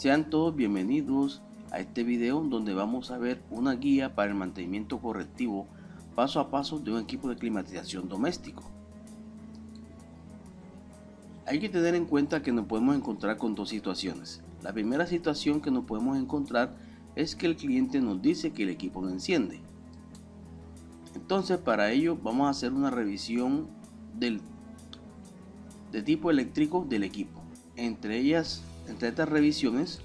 Sean todos bienvenidos a este video donde vamos a ver una guía para el mantenimiento correctivo paso a paso de un equipo de climatización doméstico. Hay que tener en cuenta que nos podemos encontrar con dos situaciones. La primera situación que nos podemos encontrar es que el cliente nos dice que el equipo no enciende. Entonces, para ello vamos a hacer una revisión de tipo eléctrico del equipo. Entre estas revisiones,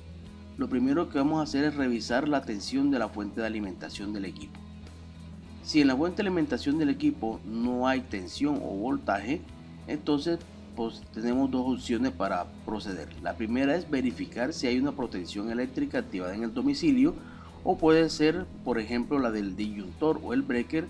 lo primero que vamos a hacer es revisar la tensión de la fuente de alimentación del equipo. Si en la fuente de alimentación del equipo no hay tensión o voltaje, entonces tenemos dos opciones para proceder. La primera es verificar si hay una protección eléctrica activada en el domicilio, o puede ser, por ejemplo, la del disyuntor o el breaker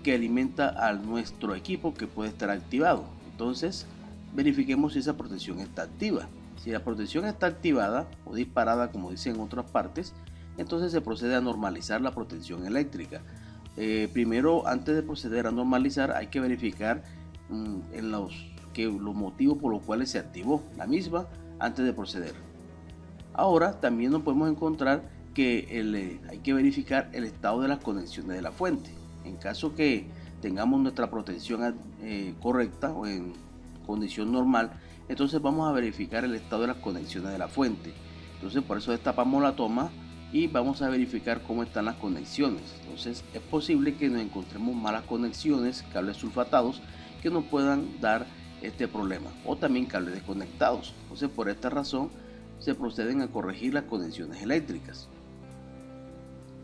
que alimenta a nuestro equipo, que puede estar activado. Entonces verifiquemos si esa protección está activa. Si la protección está activada o disparada, como dicen en otras partes, entonces se procede a normalizar la protección eléctrica. Primero, antes de proceder a normalizar, hay que verificar los motivos por los cuales se activó la misma antes de proceder. Ahora también nos podemos encontrar que hay que verificar el estado de las conexiones de la fuente. En caso que tengamos nuestra protección correcta o en condición normal, entonces vamos a verificar el estado de las conexiones de la fuente. Entonces por eso destapamos la toma y vamos a verificar cómo están las conexiones. Entonces es posible que nos encontremos malas conexiones, cables sulfatados que nos puedan dar este problema, o también cables desconectados. Entonces por esta razón se proceden a corregir las conexiones eléctricas.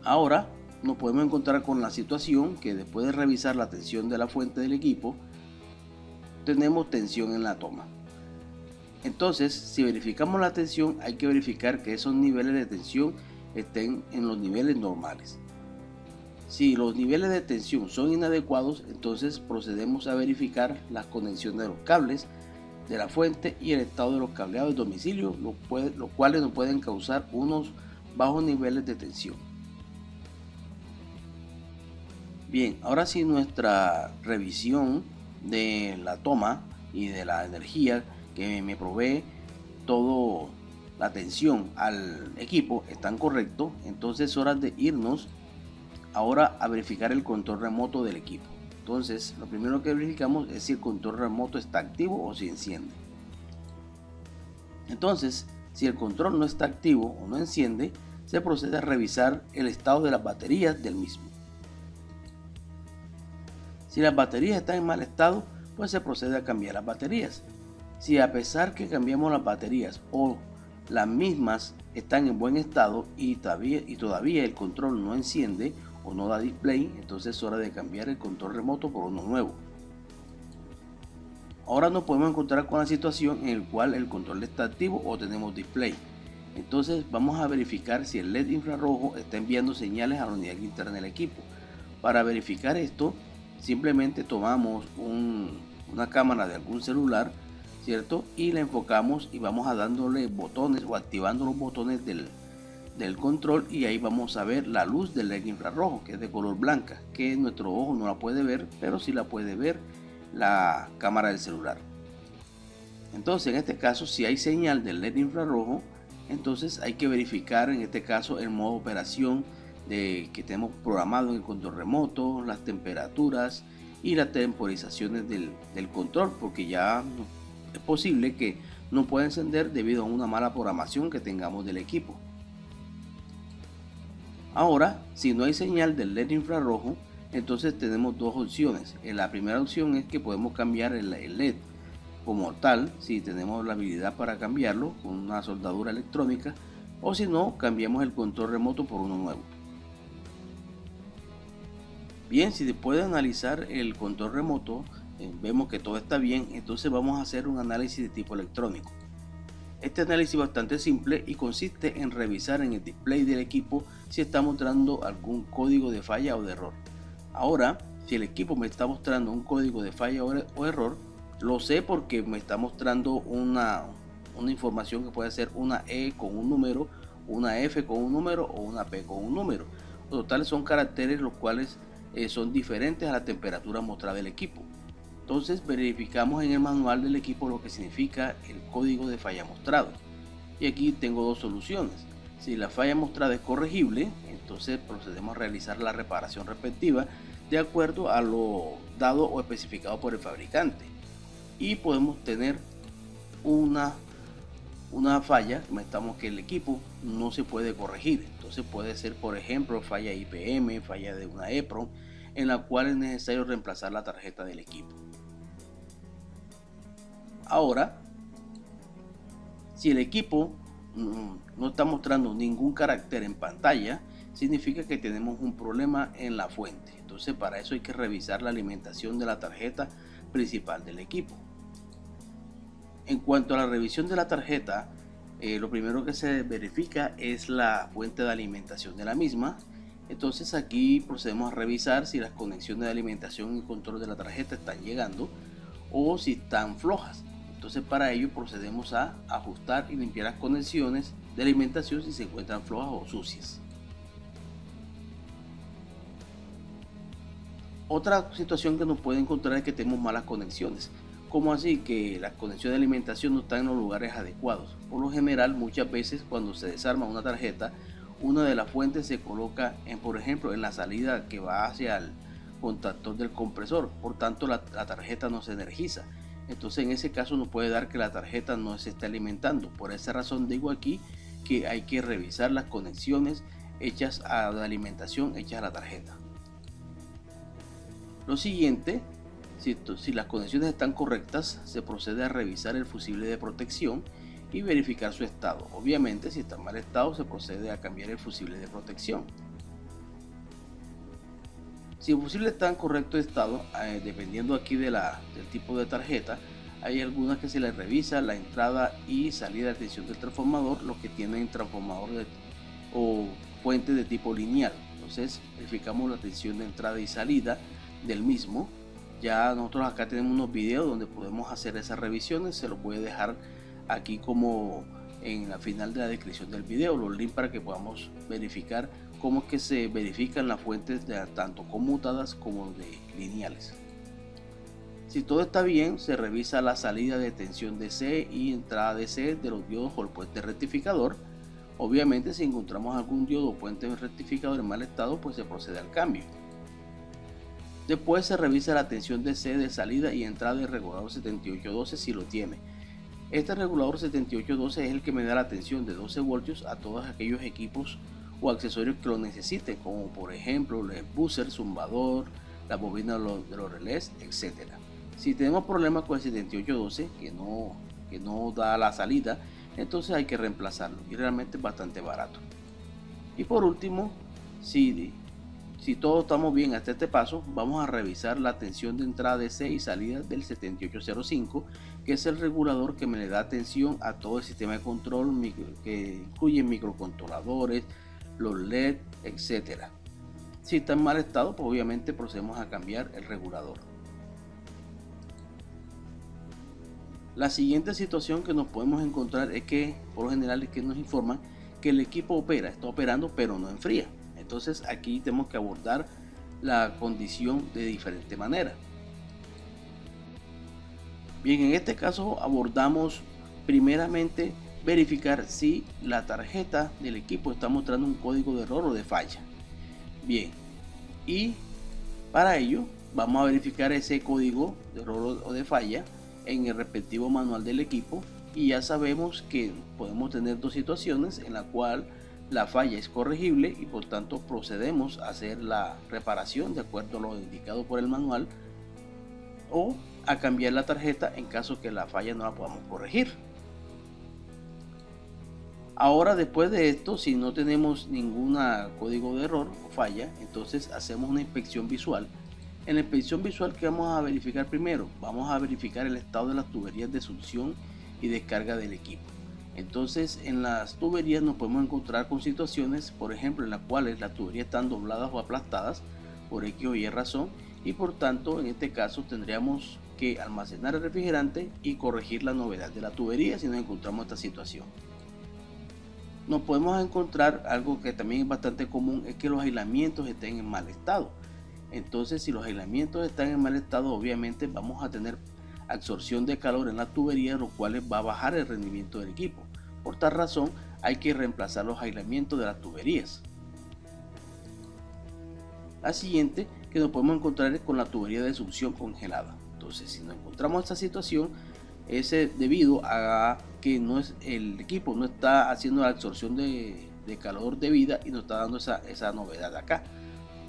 Ahora nos podemos encontrar con la situación que después de revisar la tensión de la fuente del equipo, tenemos tensión en la toma. Entonces, si verificamos la tensión, hay que verificar que esos niveles de tensión estén en los niveles normales. Si los niveles de tensión son inadecuados, entonces procedemos a verificar las conexiones de los cables de la fuente y el estado de los cableados del domicilio, los cuales nos pueden causar unos bajos niveles de tensión. Bien, ahora sí, nuestra revisión de la toma y de la energía que me provee toda la tensión al equipo están correctos. Entonces es hora de irnos ahora a verificar el control remoto del equipo. Entonces lo primero que verificamos es si el control remoto está activo o si enciende. Entonces, si el control no está activo o no enciende, se procede a revisar el estado de las baterías del mismo. Si las baterías están en mal estado, pues se procede a cambiar las baterías. Si a pesar que cambiamos las baterías o las mismas están en buen estado y todavía el control no enciende o no da display, entonces es hora de cambiar el control remoto por uno nuevo. Ahora nos podemos encontrar con la situación en la cual el control está activo o tenemos display. Entonces vamos a verificar si el LED infrarrojo está enviando señales a la unidad interna del equipo. Para verificar esto, simplemente tomamos una cámara de algún celular, ¿cierto? Y la enfocamos y vamos a dándole botones o activando los botones del control, y ahí vamos a ver la luz del LED infrarrojo, que es de color blanca, que nuestro ojo no la puede ver, pero sí la puede ver la cámara del celular. Entonces en este caso, si hay señal del LED infrarrojo, entonces hay que verificar en este caso el modo de operación que tenemos programado en el control remoto, las temperaturas y las temporizaciones del control, porque ya es posible que no pueda encender debido a una mala programación que tengamos del equipo. Ahora, si no hay señal del LED infrarrojo, entonces tenemos dos opciones. La primera opción es que podemos cambiar el LED como tal, si tenemos la habilidad para cambiarlo con una soldadura electrónica, o si no, cambiamos el control remoto por uno nuevo. Bien, si después de analizar el control remoto vemos que todo está bien, entonces vamos a hacer un análisis de tipo electrónico. Este análisis es bastante simple y consiste en revisar en el display del equipo si está mostrando algún código de falla o de error. Ahora, si el equipo me está mostrando un código de falla o error, lo sé porque me está mostrando una información que puede ser una E con un número, una F con un número o una P con un número. Los totales son caracteres los cuales son diferentes a la temperatura mostrada del equipo. Entonces verificamos en el manual del equipo lo que significa el código de falla mostrado. Y aquí tengo dos soluciones. Si la falla mostrada es corregible, entonces procedemos a realizar la reparación respectiva de acuerdo a lo dado o especificado por el fabricante. Y podemos tener una falla, comentamos que el equipo no se puede corregir. Entonces puede ser, por ejemplo, falla IPM, falla de una EPROM, en la cual es necesario reemplazar la tarjeta del equipo. Ahora, si el equipo no está mostrando ningún carácter en pantalla, significa que tenemos un problema en la fuente. Entonces para eso hay que revisar la alimentación de la tarjeta principal del equipo. En cuanto a la revisión de la tarjeta, lo primero que se verifica es la fuente de alimentación de la misma. Entonces aquí procedemos a revisar si las conexiones de alimentación y control de la tarjeta están llegando o si están flojas. Entonces para ello procedemos a ajustar y limpiar las conexiones de alimentación si se encuentran flojas o sucias. Otra situación que nos puede encontrar es que tenemos malas conexiones. ¿Cómo así? Que las conexiones de alimentación no están en los lugares adecuados. Por lo general, muchas veces cuando se desarma una tarjeta, una de las fuentes se coloca por ejemplo, en la salida que va hacia el contactor del compresor. Por tanto, la tarjeta no se energiza. Entonces en ese caso nos puede dar que la tarjeta no se está alimentando. Por esa razón digo aquí que hay que revisar las conexiones hechas a la alimentación hechas a la tarjeta. Lo siguiente, si las conexiones están correctas, se procede a revisar el fusible de protección y verificar su estado. Obviamente, si está en mal estado, se procede a cambiar el fusible de protección. Si el fusible está en correcto estado, dependiendo aquí del tipo de tarjeta, hay algunas que se les revisa la entrada y salida de tensión del transformador, los que tienen transformador o fuente de tipo lineal. Entonces verificamos la tensión de entrada y salida del mismo. Ya nosotros acá tenemos unos videos donde podemos hacer esas revisiones, se los voy a dejar aquí como en la final de la descripción del video, los links para que podamos verificar cómo es que se verifican las fuentes de tanto conmutadas como de lineales. Si todo está bien, se revisa la salida de tensión DC y entrada DC de los diodos o el puente rectificador. Obviamente, si encontramos algún diodo o puente rectificador en mal estado, pues se procede al cambio. Después se revisa la tensión DC de salida y entrada del regulador 7812 si lo tiene. Este regulador 7812 es el que me da la tensión de 12 voltios a todos aquellos equipos o accesorios que lo necesiten, como por ejemplo el buzzer, zumbador, la bobina de los relés, etc. Si tenemos problemas con el 7812 que no da la salida, entonces hay que reemplazarlo y realmente es bastante barato. Y por último, si todo estamos bien hasta este paso, vamos a revisar la tensión de entrada DC y salida del 7805, que es el regulador que me le da tensión a todo el sistema de control que incluye microcontroladores, los LED, etc. Si está en mal estado, pues obviamente procedemos a cambiar el regulador. La siguiente situación que nos podemos encontrar es que por lo general es que nos informan que el equipo está operando pero no enfría. Entonces aquí tenemos que abordar la condición de diferente manera. Bien, en este caso abordamos primeramente verificar si la tarjeta del equipo está mostrando un código de error o de falla. Bien, y para ello vamos a verificar ese código de error o de falla en el respectivo manual del equipo, y ya sabemos que podemos tener dos situaciones en la cual la falla es corregible y por tanto procedemos a hacer la reparación de acuerdo a lo indicado por el manual, o a cambiar la tarjeta en caso que la falla no la podamos corregir. Ahora, después de esto, si no tenemos ningún código de error o falla, entonces hacemos una inspección visual. En la inspección visual, ¿qué vamos a verificar primero? Vamos a verificar el estado de las tuberías de succión y descarga del equipo. Entonces en las tuberías nos podemos encontrar con situaciones, por ejemplo, en las cuales las tuberías están dobladas o aplastadas por X o Y razón, y por tanto en este caso tendríamos que almacenar el refrigerante y corregir la novedad de la tubería si nos encontramos esta situación. Nos podemos encontrar algo que también es bastante común, es que los aislamientos estén en mal estado. Entonces si los aislamientos están en mal estado, obviamente vamos a tener absorción de calor en la tubería, lo cual va a bajar el rendimiento del equipo. Por tal razón hay que reemplazar los aislamientos de las tuberías. La siguiente que nos podemos encontrar es con la tubería de succión congelada. Entonces, si nos encontramos esta situación, es debido a que el equipo no está haciendo la absorción de calor debida y nos está dando esa novedad acá.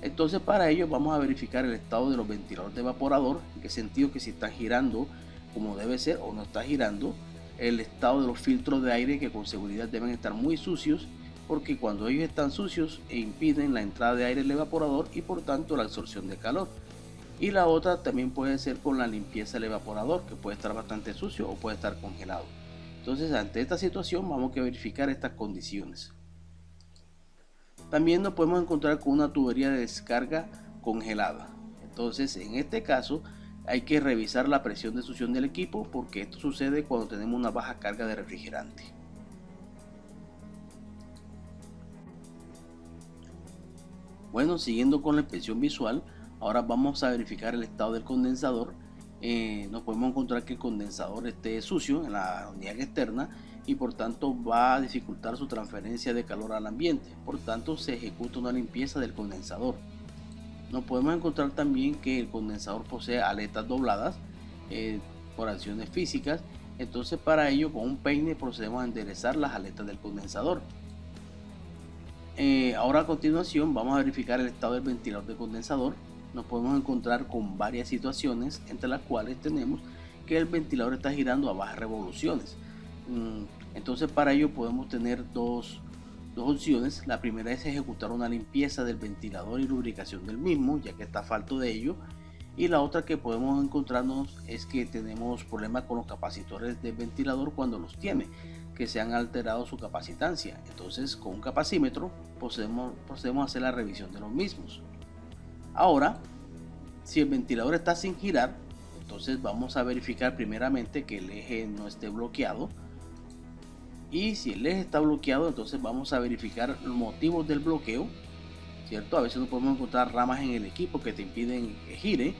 Entonces, para ello vamos a verificar el estado de los ventiladores de evaporador, en qué sentido, que si están girando como debe ser o no está girando, el estado de los filtros de aire, que con seguridad deben estar muy sucios, porque cuando ellos están sucios impiden la entrada de aire al evaporador y por tanto la absorción de calor. Y la otra también puede ser con la limpieza del evaporador, que puede estar bastante sucio o puede estar congelado. Entonces, ante esta situación vamos a verificar estas condiciones. También nos podemos encontrar con una tubería de descarga congelada. Entonces, en este caso hay que revisar la presión de succión del equipo, porque esto sucede cuando tenemos una baja carga de refrigerante. Bueno, siguiendo con la inspección visual, ahora vamos a verificar el estado del condensador. Nos podemos encontrar que el condensador esté sucio en la unidad externa y por tanto va a dificultar su transferencia de calor al ambiente. Por tanto, se ejecuta una limpieza del condensador. Nos podemos encontrar también que el condensador posee aletas dobladas por acciones físicas. Entonces, para ello, con un peine procedemos a enderezar las aletas del condensador. Ahora, a continuación, vamos a verificar el estado del ventilador de condensador. Nos podemos encontrar con varias situaciones, entre las cuales tenemos que el ventilador está girando a bajas revoluciones. Entonces, para ello podemos tener dos opciones. La primera es ejecutar una limpieza del ventilador y lubricación del mismo, ya que está falto de ello. Y la otra que podemos encontrarnos es que tenemos problemas con los capacitores del ventilador cuando los tiene, que se han alterado su capacitancia. Entonces, con un capacímetro procedemos a hacer la revisión de los mismos. Ahora, si el ventilador está sin girar, entonces vamos a verificar primeramente que el eje no esté bloqueado. Y si el eje está bloqueado, entonces vamos a verificar los motivos del bloqueo, ¿cierto? A veces no podemos encontrar ramas en el equipo que te impiden que gire.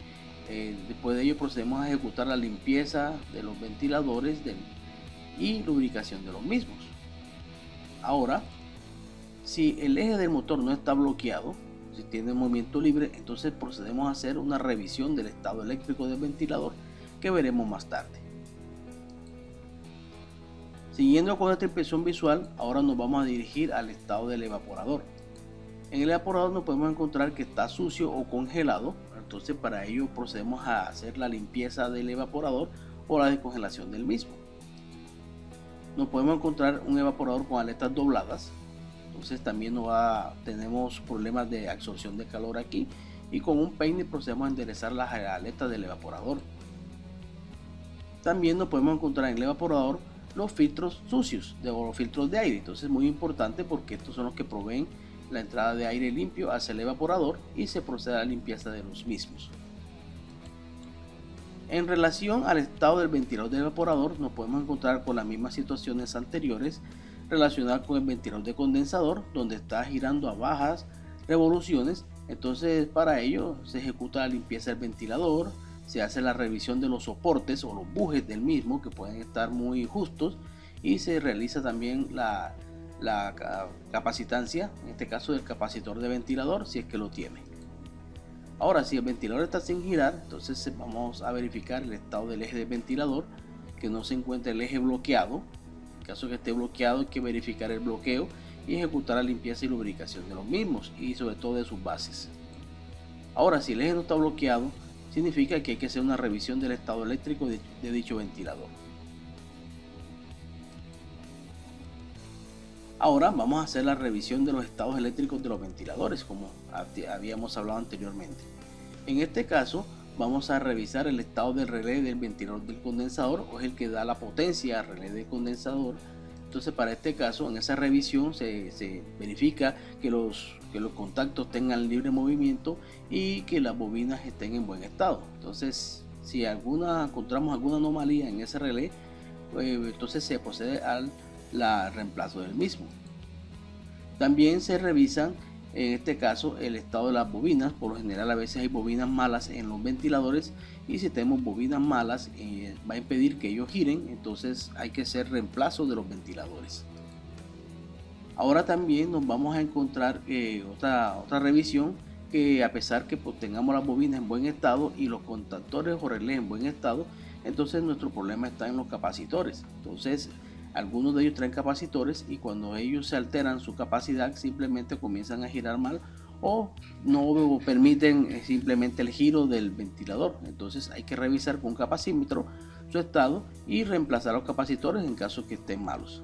Después de ello procedemos a ejecutar la limpieza de los ventiladores y lubricación de los mismos. Ahora, si el eje del motor no está bloqueado, si tiene movimiento libre, entonces procedemos a hacer una revisión del estado eléctrico del ventilador, que veremos más tarde. Siguiendo con esta inspección visual, ahora nos vamos a dirigir al estado del evaporador. En el evaporador nos podemos encontrar que está sucio o congelado. Entonces, para ello procedemos a hacer la limpieza del evaporador o la descongelación del mismo. Nos podemos encontrar un evaporador con aletas dobladas. Entonces también tenemos problemas de absorción de calor aquí, y con un peine procedemos a enderezar las aletas del evaporador. También nos podemos encontrar en el evaporador los filtros sucios o los filtros de aire. Entonces, muy importante, porque estos son los que proveen la entrada de aire limpio hacia el evaporador y se procede a la limpieza de los mismos. En relación al estado del ventilador del evaporador, nos podemos encontrar con las mismas situaciones anteriores relacionadas con el ventilador de condensador, donde está girando a bajas revoluciones. Entonces, para ello se ejecuta la limpieza del ventilador, se hace la revisión de los soportes o los bujes del mismo, que pueden estar muy justos, y se realiza también la capacitancia, en este caso del capacitor de ventilador, si es que lo tiene. Ahora, si el ventilador está sin girar, entonces vamos a verificar el estado del eje del ventilador, que no se encuentra el eje bloqueado. En caso que esté bloqueado, hay que verificar el bloqueo y ejecutar la limpieza y lubricación de los mismos, y sobre todo de sus bases. Ahora, si el eje no está bloqueado, significa que hay que hacer una revisión del estado eléctrico de dicho ventilador. Ahora vamos a hacer la revisión de los estados eléctricos de los ventiladores, como habíamos hablado anteriormente. En este caso, vamos a revisar el estado del relé del ventilador del condensador, o es el que da la potencia al relé del condensador. Entonces, para este caso, en esa revisión se verifica que los contactos tengan libre movimiento y que las bobinas estén en buen estado. Entonces, si encontramos alguna anomalía en ese relé, pues entonces se procede al reemplazo del mismo. También se revisan en este caso el estado de las bobinas. Por lo general a veces hay bobinas malas en los ventiladores, y si tenemos bobinas malas va a impedir que ellos giren, entonces hay que hacer reemplazo de los ventiladores. Ahora también nos vamos a encontrar otra revisión, que a pesar que pues, tengamos las bobinas en buen estado y los contactores o relés en buen estado, entonces nuestro problema está en los capacitores. Entonces algunos de ellos traen capacitores, y cuando ellos se alteran su capacidad simplemente comienzan a girar mal, o no permiten simplemente el giro del ventilador. Entonces hay que revisar con un capacímetro su estado y reemplazar los capacitores en caso que estén malos.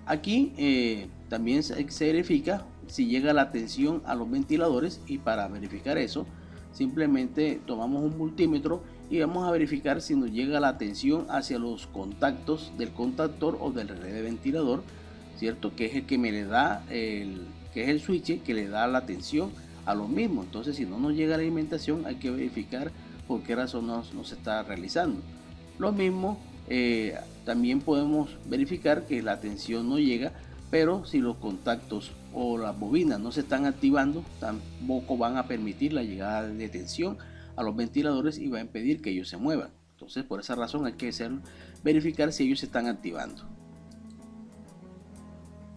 Aquí también se verifica si llega la tensión a los ventiladores, y para verificar eso simplemente tomamos un multímetro y vamos a verificar si nos llega la tensión hacia los contactos del contactor o del relé de ventilador, ¿cierto? Que es el que me le da que es el switch que le da la tensión a los mismos. Entonces si no nos llega la alimentación hay que verificar por qué razón no se está realizando. Lo mismo también podemos verificar que la tensión no llega, pero si los contactos o las bobinas no se están activando, tampoco van a permitir la llegada de tensión a los ventiladores y va a impedir que ellos se muevan. Entonces por esa razón hay que verificar si ellos se están activando.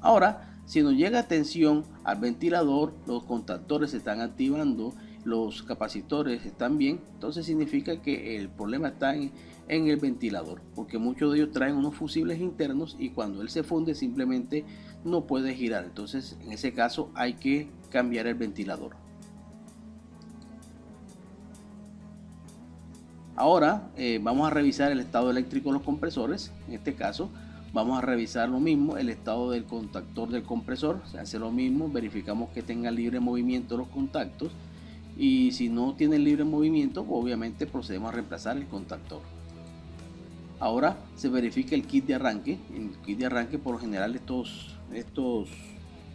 Ahora, si nos llega tensión al ventilador, los contactores se están activando, los capacitores están bien, entonces significa que el problema está en el ventilador, porque muchos de ellos traen unos fusibles internos y cuando él se funde simplemente no puede girar. Entonces en ese caso hay que cambiar el ventilador. Ahora vamos a revisar el estado eléctrico de los compresores. En este caso vamos a revisar lo mismo, el estado del contactor del compresor. Se hace lo mismo, verificamos que tenga libre movimiento los contactos, y si no tiene libre movimiento obviamente procedemos a reemplazar el contactor. Ahora se verifica el kit de arranque. En el kit de arranque por lo general estos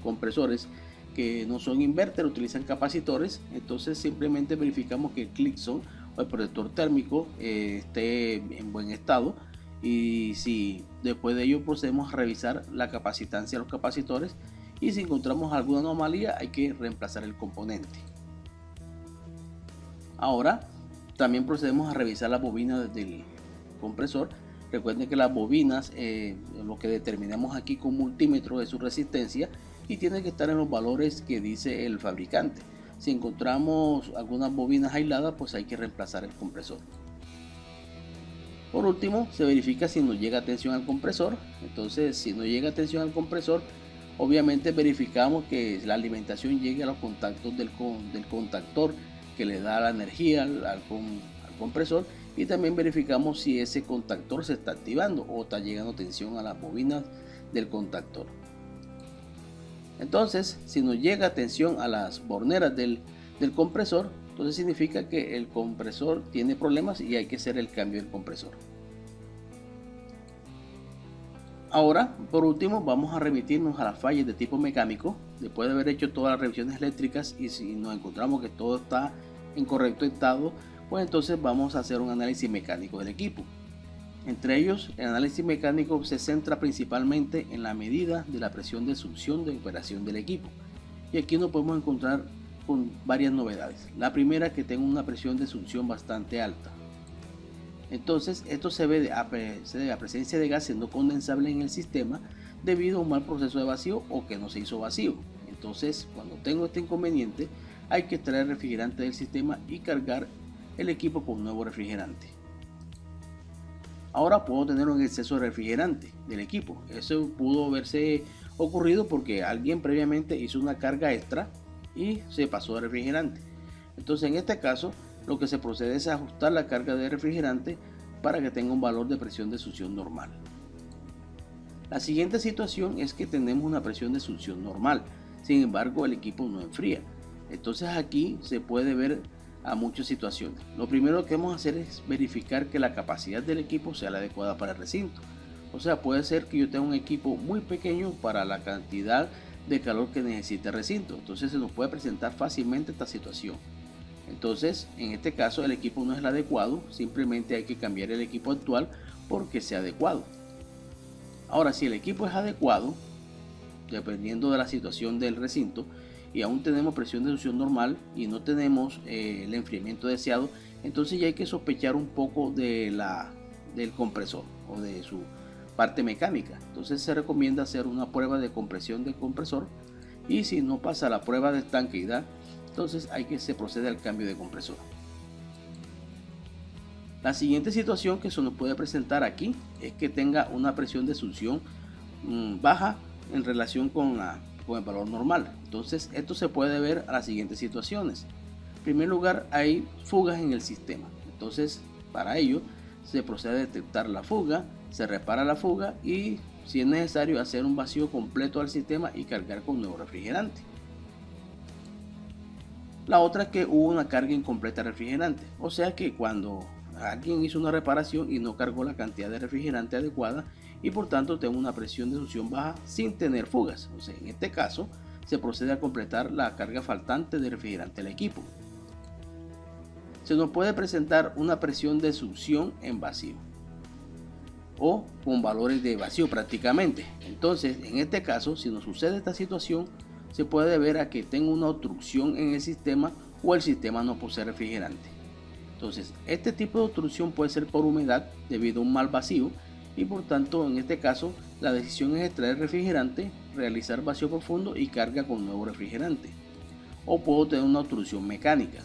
compresores que no son inverter utilizan capacitores, entonces simplemente verificamos que el Clixon o el protector térmico esté en buen estado, y si después de ello procedemos a revisar la capacitancia de los capacitores, y si encontramos alguna anomalía hay que reemplazar el componente. Ahora también procedemos a revisar las bobinas del compresor. Recuerden que las bobinas lo que determinamos aquí con multímetro es su resistencia, y tiene que estar en los valores que dice el fabricante. Si encontramos algunas bobinas aisladas, pues hay que reemplazar el compresor. Por último, se verifica si nos llega tensión al compresor. Entonces si no llega tensión al compresor, obviamente verificamos que la alimentación llegue a los contactos del contactor que le da la energía al compresor, y también verificamos si ese contactor se está activando o está llegando tensión a las bobinas del contactor. Entonces si nos llega tensión a las borneras del compresor, entonces significa que el compresor tiene problemas y hay que hacer el cambio del compresor. Ahora, por último, vamos a remitirnos a las fallas de tipo mecánico. Después de haber hecho todas las revisiones eléctricas, y si nos encontramos que todo está en correcto estado, pues entonces vamos a hacer un análisis mecánico del equipo. Entre ellos, el análisis mecánico se centra principalmente en la medida de la presión de succión de operación del equipo. Y aquí nos podemos encontrar con varias novedades. La primera, que tenga una presión de succión bastante alta. Entonces esto se debe a presencia de gas siendo condensable en el sistema debido a un mal proceso de vacío o que no se hizo vacío. Entonces cuando tengo este inconveniente hay que extraer el refrigerante del sistema y cargar el equipo con un nuevo refrigerante. Ahora puedo tener un exceso de refrigerante del equipo. Eso pudo haberse ocurrido porque alguien previamente hizo una carga extra y se pasó de refrigerante. Entonces en este caso lo que se procede es ajustar la carga de refrigerante para que tenga un valor de presión de succión normal. La siguiente situación es que tenemos una presión de succión normal, sin embargo el equipo no enfría. Entonces aquí se puede ver a muchas situaciones. Lo primero que vamos a hacer es verificar que la capacidad del equipo sea la adecuada para el recinto. O sea, puede ser que yo tenga un equipo muy pequeño para la cantidad de calor que necesita el recinto. Entonces se nos puede presentar fácilmente esta situación. Entonces en este caso el equipo no es el adecuado, simplemente hay que cambiar el equipo actual porque sea adecuado. Ahora si el equipo es adecuado, dependiendo de la situación del recinto, y aún tenemos presión de succión normal y no tenemos el enfriamiento deseado, entonces ya hay que sospechar un poco del compresor o de su parte mecánica. Entonces se recomienda hacer una prueba de compresión del compresor, y si no pasa la prueba de estanqueidad, entonces se procede al cambio de compresor. La siguiente situación que se nos puede presentar aquí es que tenga una presión de succión baja en relación con el valor normal. Entonces esto se puede ver a las siguientes situaciones. En primer lugar, hay fugas en el sistema. Entonces para ello se procede a detectar la fuga, se repara la fuga y si es necesario hacer un vacío completo al sistema y cargar con nuevo refrigerante. La otra es que hubo una carga incompleta de refrigerante, o sea que cuando alguien hizo una reparación y no cargó la cantidad de refrigerante adecuada y por tanto tengo una presión de succión baja sin tener fugas. O sea, en este caso se procede a completar la carga faltante de refrigerante al equipo. Se nos puede presentar una presión de succión en vacío o con valores de vacío prácticamente. Entonces en este caso, si nos sucede esta situación, se puede ver a que tengo una obstrucción en el sistema o el sistema no posee refrigerante. Entonces este tipo de obstrucción puede ser por humedad debido a un mal vacío y por tanto en este caso la decisión es extraer refrigerante, realizar vacío profundo y carga con nuevo refrigerante. O puedo tener una obstrucción mecánica.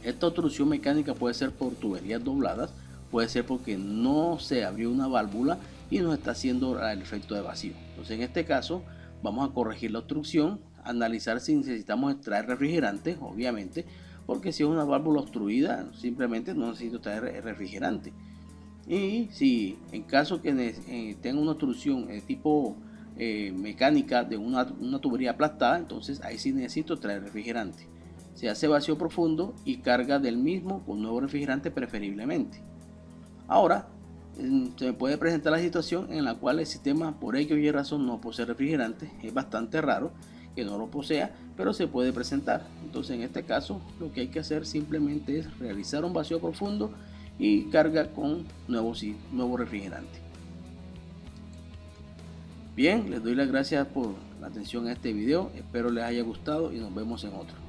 Esta obstrucción mecánica puede ser por tuberías dobladas, puede ser porque no se abrió una válvula y nos está haciendo el efecto de vacío. Entonces en este caso vamos a corregir la obstrucción, analizar si necesitamos extraer refrigerante, obviamente, porque si es una válvula obstruida simplemente no necesito traer refrigerante. Y si en caso que tenga una obstrucción tipo mecánica de una tubería aplastada, entonces ahí sí necesito traer refrigerante. Se hace vacío profundo y carga del mismo con nuevo refrigerante preferiblemente. Ahora se me puede presentar la situación en la cual el sistema por X o Y razón no posee refrigerante. Es bastante raro que no lo posea, pero se puede presentar. Entonces en este caso lo que hay que hacer simplemente es realizar un vacío profundo y carga con nuevo refrigerante. Bien, les doy las gracias por la atención a este video, espero les haya gustado y nos vemos en otro.